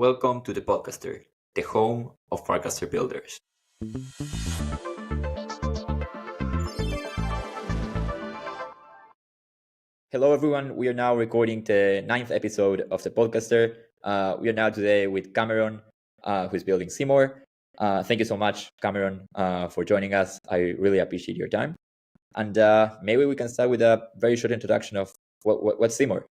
Welcome to the Podcaster, the home of Farcaster builders. Hello, everyone. We are now recording the 9th episode of the Podcaster. We are now today with Cameron, who is building Seemore. Thank you so much, Cameron, for joining us. I really appreciate your time. And maybe we can start with a very short introduction of what's Seemore.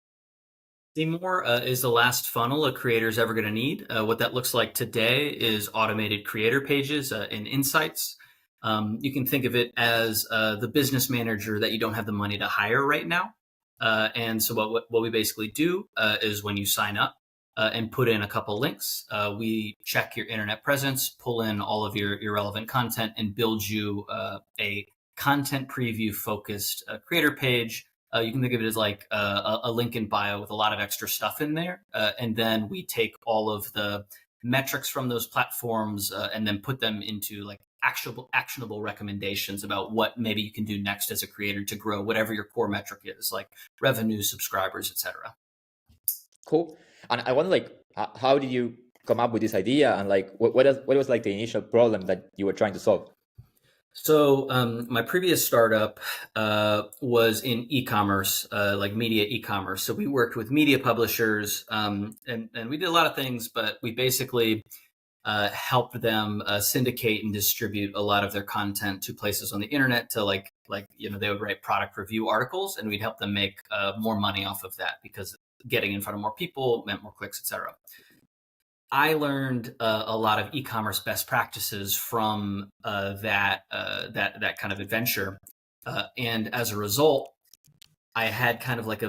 Seemore is the last funnel a creator is ever going to need. What that looks like today is automated creator pages and insights. You can think of it as the business manager that you don't have the money to hire right now. And so what we basically do is when you sign up and put in a couple links, we check your internet presence, pull in all of your relevant content, and build you a content preview focused creator page. You can think of it as like a link in bio with a lot of extra stuff in there. And then we take all of the metrics from those platforms and then put them into like actionable recommendations about what maybe you can do next as a creator to grow whatever your core metric is, like revenue, subscribers, etc. Cool. And I wonder, like, how did you come up with this idea, and like, what was like the initial problem that you were trying to solve? So my previous startup was in e-commerce, like media e-commerce. So we worked with media publishers, and we did a lot of things, but we basically helped them syndicate and distribute a lot of their content to places on the internet to like they would write product review articles, and we'd help them make more money off of that because getting in front of more people meant more clicks, etc. I learned a lot of e-commerce best practices from that kind of adventure, and as a result, I had kind of like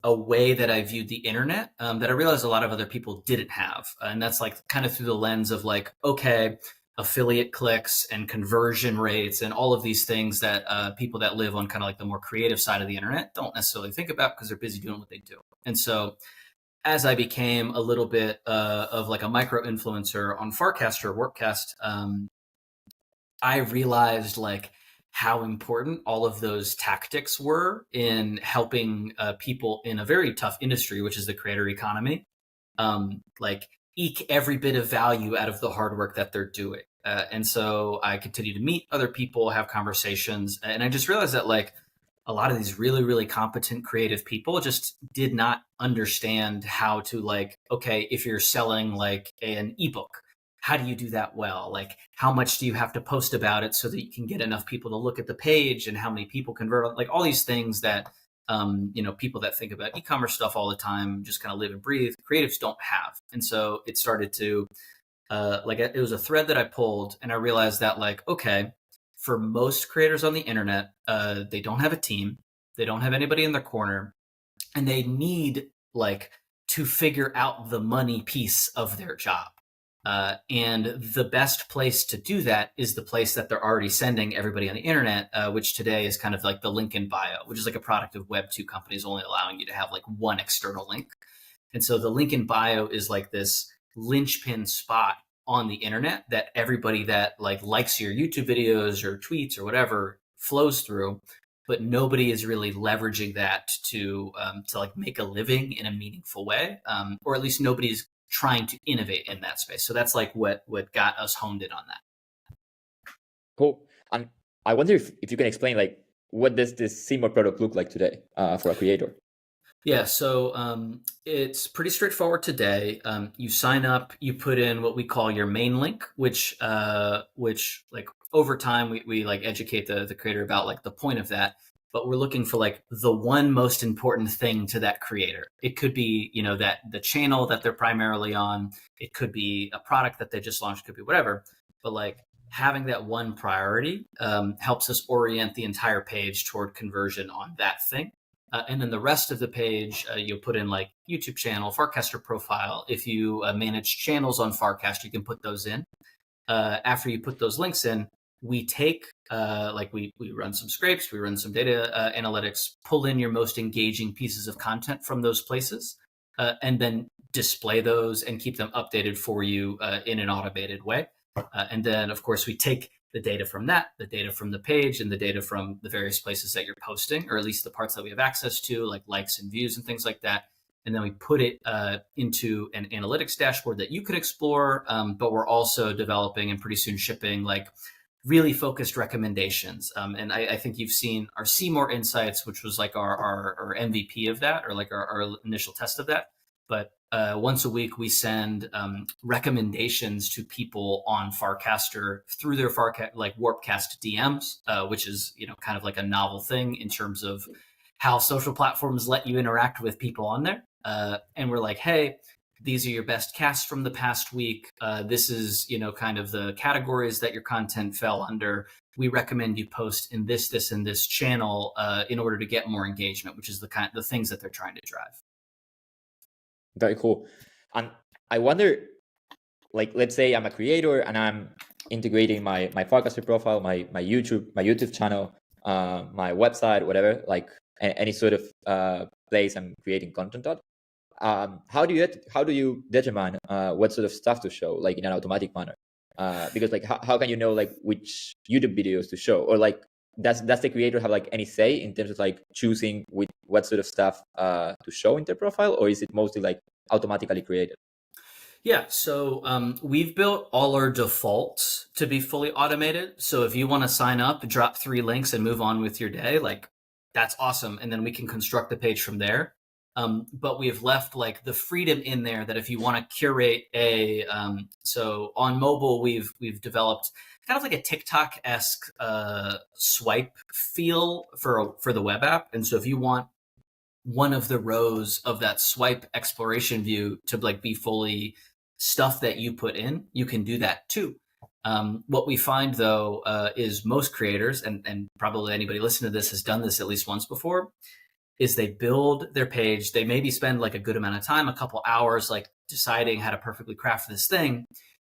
a way that I viewed the internet that I realized a lot of other people didn't have, and that's like kind of through the lens of like, okay, affiliate clicks and conversion rates and all of these things that people that live on kind of like the more creative side of the internet don't necessarily think about because they're busy doing what they do, and so as I became a little bit of like a micro influencer on Farcaster, Workcast, I realized like how important all of those tactics were in helping people in a very tough industry, which is the creator economy, like eke every bit of value out of the hard work that they're doing. And so I continue to meet other people, have conversations, and I just realized that like a lot of these really, really competent creative people just did not understand how to like, okay, if you're selling like an ebook, how do you do that well? Like, how much do you have to post about it so that you can get enough people to look at the page, and how many people convert? Like all these things that, people that think about e-commerce stuff all the time just kind of live and breathe, creatives don't have. And so it started to, it was a thread that I pulled, and I realized that like, okay, for most creators on the internet, they don't have a team, they don't have anybody in their corner, and they need like to figure out the money piece of their job. And the best place to do that is the place that they're already sending everybody on the internet, which today is kind of like the link in bio, which is like a product of Web2 companies only allowing you to have like one external link. And so the link in bio is like this linchpin spot on the internet that everybody that like likes your YouTube videos or tweets or whatever flows through, but nobody is really leveraging that to like make a living in a meaningful way, or at least nobody's trying to innovate in that space. So that's like what got us honed in on that. Cool. And I wonder if you can explain like what does this Seemore product look like today for a creator? Yeah, so it's pretty straightforward today. You sign up, you put in what we call your main link, which like over time we like educate the creator about like the point of that. But we're looking for like the one most important thing to that creator. It could be, that the channel that they're primarily on. It could be a product that they just launched, could be whatever. But like having that one priority helps us orient the entire page toward conversion on that thing. And then the rest of the page, you'll put in like YouTube channel, Farcaster profile. If you manage channels on Farcaster, you can put those in. After you put those links in, we take, we run some scrapes, we run some data analytics, pull in your most engaging pieces of content from those places, and then display those and keep them updated for you in an automated way. And then, of course, we take the data from that, the data from the page, and the data from the various places that you're posting, or at least the parts that we have access to, like likes and views and things like that. and then we put it into an analytics dashboard that you could explore. But we're also developing and pretty soon shipping like really focused recommendations. And I think you've seen our Seemore Insights, which was like our MVP of that, or like our initial test of that. But once a week, we send recommendations to people on Farcaster through their like Warpcast DMs, which is kind of like a novel thing in terms of how social platforms let you interact with people on there. And we're like, hey, these are your best casts from the past week. This is, kind of the categories that your content fell under. We recommend you post in this, and this channel in order to get more engagement, which is the things that they're trying to drive. Very cool. And I wonder, like, let's say I'm a creator and I'm integrating my Farcaster profile, my YouTube channel, my website, whatever, like any sort of place I'm creating content on. How do you determine what sort of stuff to show, like in an automatic manner? Because like how can you know like which YouTube videos to show, or like does the creator have like any say in terms of like choosing what sort of stuff to show in their profile, or is it mostly like automatically created? Yeah, so we've built all our defaults to be fully automated. So if you want to sign up, drop 3 links and move on with your day, like that's awesome. And then we can construct the page from there. But we've left like the freedom in there that if you want to curate so on mobile, we've developed kind of like a TikTok-esque swipe feel for the web app. And so if you want one of the rows of that swipe exploration view to like be fully stuff that you put in, you can do that too. What we find though is most creators, and probably anybody listening to this has done this at least once before, is they build their page. They maybe spend like a good amount of time, a couple hours, like deciding how to perfectly craft this thing.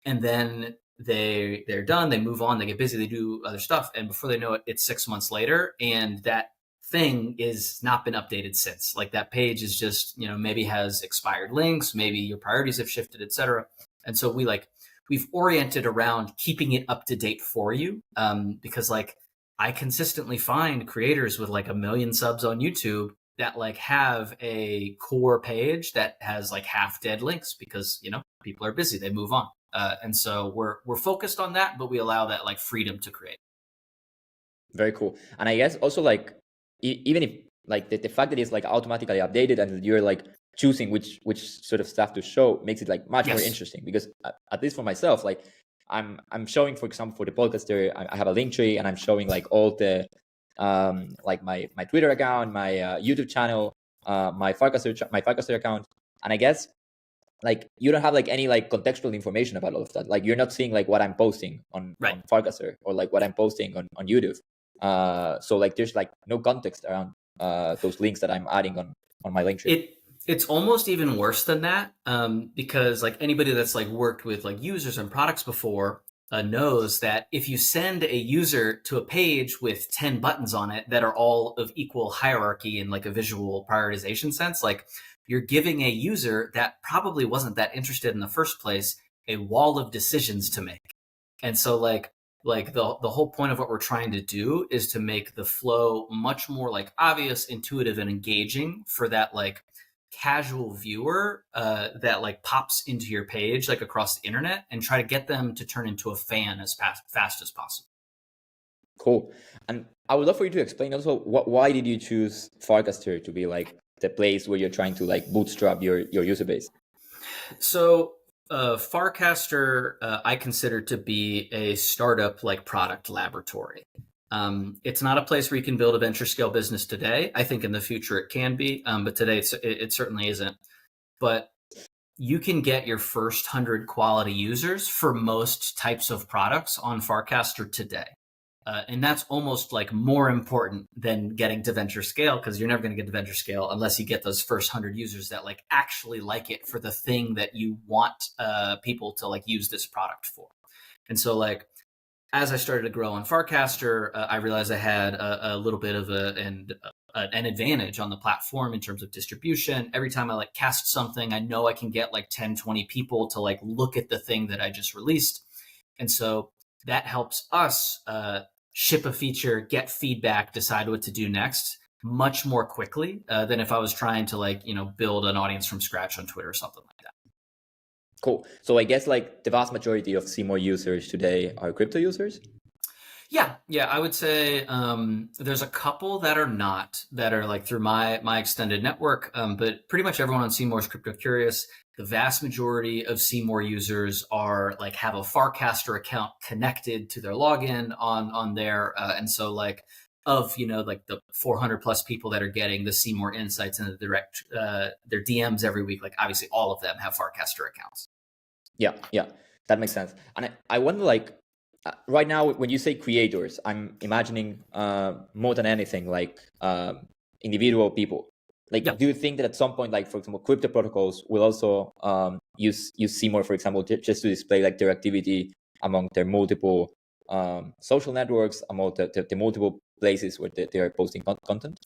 And then they're done, they move on, they get busy, they do other stuff. And before they know it, it's 6 months later. And that thing is not been updated since. Like that page is just, maybe has expired links, maybe your priorities have shifted, etc. And so we've oriented around keeping it up to date for you. Because like I consistently find creators with like 1 million subs on YouTube that like have a core page that has like half dead links because, people are busy, they move on. And so we're focused on that, but we allow that like freedom to create. Very cool. And I guess also like, even if like the fact that it's like automatically updated and you're like choosing which sort of stuff to show makes it like much more interesting, because at least for myself, like I'm showing, for example, for the podcaster, I have a link tree and I'm showing like all the like my Twitter account, my YouTube channel, my Farcaster account. And I guess like you don't have like any like contextual information about all of that. Like you're not seeing like what I'm posting on Farcaster or like what I'm posting on YouTube. So like there's like no context around those links that I'm adding on my link tree. It's almost even worse than that, because like anybody that's like worked with like users and products before knows that if you send a user to a page with 10 buttons on it that are all of equal hierarchy in like a visual prioritization sense, like you're giving a user that probably wasn't that interested in the first place a wall of decisions to make. And so like the whole point of what we're trying to do is to make the flow much more like obvious, intuitive, and engaging for that like casual viewer that like pops into your page like across the internet, and try to get them to turn into a fan as fast as possible. Cool. And I would love for you to explain also why did you choose Farcaster to be like the place where you're trying to like bootstrap your user base? So Farcaster, I consider to be a startup like product laboratory. It's not a place where you can build a venture scale business today. I think in the future it can be, but today it certainly isn't. But you can get your first 100 quality users for most types of products on Farcaster today. And that's almost like more important than getting to venture scale, because you're never going to get to venture scale unless you get those first 100 users that like actually like it for the thing that you want people to like use this product for. And so like as I started to grow on Farcaster, I realized I had a little bit of an advantage on the platform in terms of distribution. Every time I like cast something, I know I can get like 10, 20 people to like look at the thing that I just released. And so that helps us ship a feature, get feedback, decide what to do next. much more quickly than if I was trying to like, build an audience from scratch on Twitter or something like that. Cool. So I guess like the vast majority of Seemore users today are crypto users. Yeah, I would say there's a couple that are not, that are like through my extended network, but pretty much everyone on Seemore is crypto curious. The vast majority of Seemore users are like have a Farcaster account connected to their login on there, and so like of like the 400 plus people that are getting the Seemore insights and the direct their DMs every week, like obviously all of them have Farcaster accounts. Yeah, that makes sense. And I wonder, like, right now when you say creators, I'm imagining more than anything like individual people. Like, Yeah. do you think that at some point, like for example, crypto protocols will also use Seymour, for example, just to display like their activity among their multiple social networks, among the multiple places where they are posting content?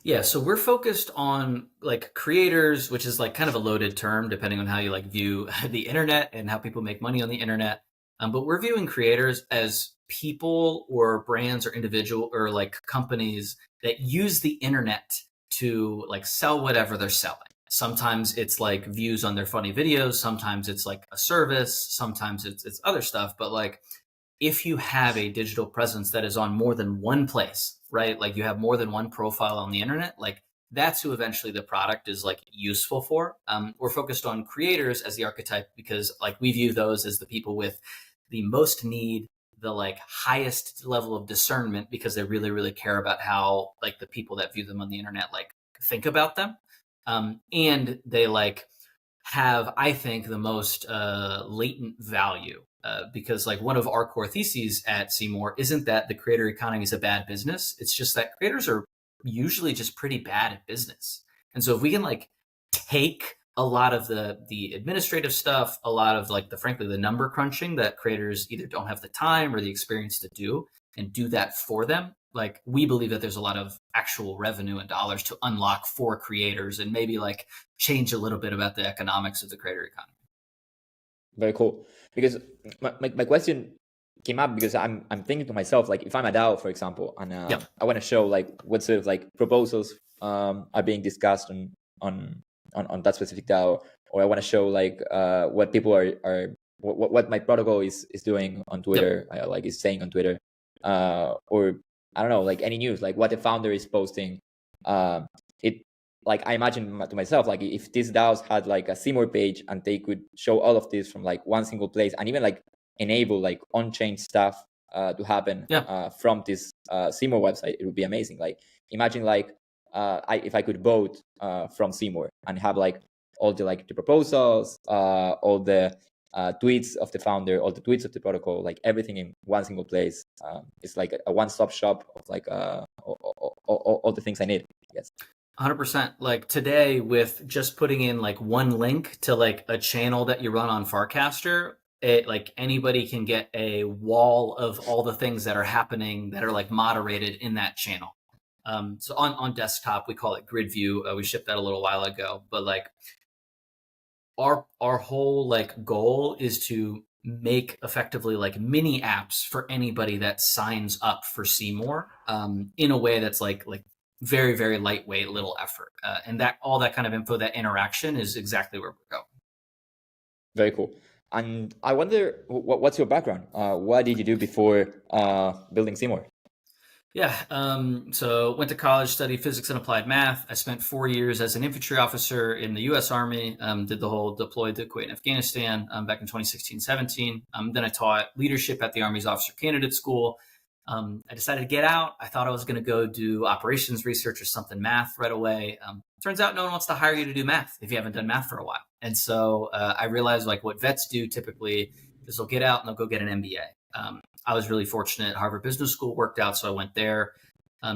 Yeah, so we're focused on like creators, which is like kind of a loaded term depending on how you like view the internet and how people make money on the internet. But we're viewing creators as people or brands or individual or like companies that use the internet to like sell whatever they're selling. Sometimes it's like views on their funny videos, sometimes it's like a service, sometimes it's other stuff, but like if you have a digital presence that is on more than one place, right? Like you have more than one profile on the internet, like that's who eventually the product is like useful for. We're focused on creators as the archetype because like we view those as the people with the most need, the like highest level of discernment because they really, really care about how like the people that view them on the internet like think about them. And they like have, I think, the most latent value. Because like one of our core theses at Seemore isn't that the creator economy is a bad business. It's just that creators are usually just pretty bad at business. And so if we can like take a lot of the administrative stuff, a lot of like the frankly the number crunching that creators either don't have the time or the experience to do, and do that for them, like we believe that there's a lot of actual revenue and dollars to unlock for creators and maybe like change a little bit about the economics of the creator economy. Very cool. Because my question came up because I'm thinking to myself, like if I'm a DAO, for example, and Yep. I want to show like what sort of like proposals are being discussed on that specific DAO, or I want to show like what people are what my protocol is doing on Twitter, Yep. like is saying on Twitter, or I don't know, like any news, like what the founder is posting. It like I imagine to myself, like if these DAOs had like a Seemore page and they could show all of this from like one single place and even like enable like on-chain stuff to happen Yeah. from this Seemore website, it would be amazing. Like imagine like if I could vote from Seemore and have like all the like the proposals, all the tweets of the founder, all the tweets of the protocol, like everything in one single place. It's like a one-stop shop of like all the things I need, I guess. 100%. Like today, with just putting in like one link to like a channel that you run on Farcaster, it like anybody can get a wall of all the things that are happening that are like moderated in that channel. So on desktop, we call it grid view. We shipped that a little while ago, but like our whole like goal is to make effectively like mini apps for anybody that signs up for Seemore in a way that's like very, very lightweight, little effort. And that all that kind of info, that interaction is exactly where we're going. Very cool. And I wonder, what's your background? What did you do before building Seemore? Yeah. So went to college, studied physics and applied math. I spent 4 years as an infantry officer in the U.S. Army. Did the whole deployed to Kuwait and Afghanistan back in 2016, 17. Then I taught leadership at the Army's Officer Candidate School. I decided to get out. I thought I was going to go do operations research or something math right away. Turns out no one wants to hire you to do math if you haven't done math for a while. And so I realized like what vets do typically is they'll get out and they'll go get an MBA. I was really fortunate. Harvard Business School worked out, so I went there.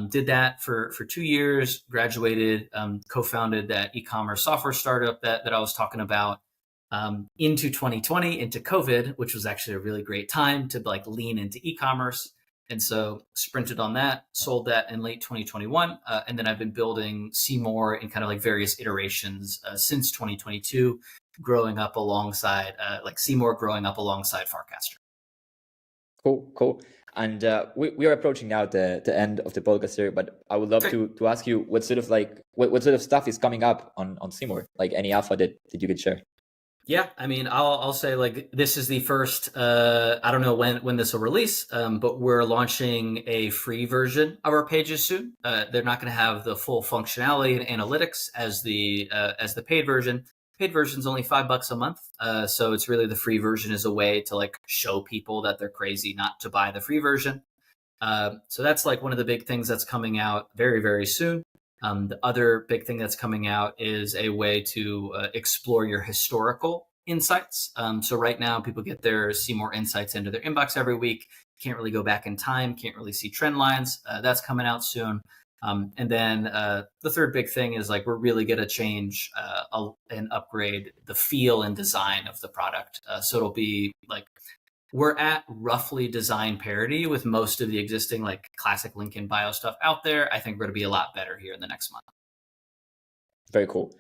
Did that for 2 years, graduated, co-founded that e-commerce software startup that I was talking about. Into 2020, into COVID, which was actually a really great time to like lean into e-commerce. And so sprinted on that, sold that in late 2021. And then I've been building Seemore in kind of like various iterations since 2022, growing up alongside like Seemore growing up alongside Farcaster. Cool. And we are approaching now the end of the podcast here, but I would love to ask you what sort of what sort of stuff is coming up on Seemore, like any alpha that you could share. Yeah, I mean, I'll say like this is the first. I don't know when this will release, but we're launching a free version of our pages soon. They're not going to have the full functionality and analytics as the paid version. Paid version is only $5 a month, so it's really the free version is a way to like show people that they're crazy not to buy the free version. So that's like one of the big things that's coming out very, very soon. The other big thing that's coming out is a way to explore your historical insights. So right now, people get their Seemore insights into their inbox every week. Can't really go back in time. Can't really see trend lines. That's coming out soon. And then the third big thing is like we're really going to change and upgrade the feel and design of the product. So it'll be like we're at roughly design parity with most of the existing like classic link in bio stuff out there. I think we're going to be a lot better here in the next month. Very cool.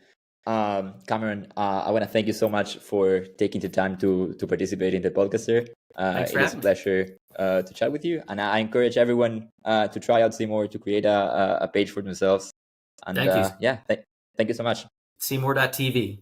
Cameron, I want to thank you so much for taking the time to participate in the podcast here. It is a pleasure to chat with you. And I encourage everyone to try out Seemore, to create a page for themselves. And thank you. Thank you so much. Seemore.tv.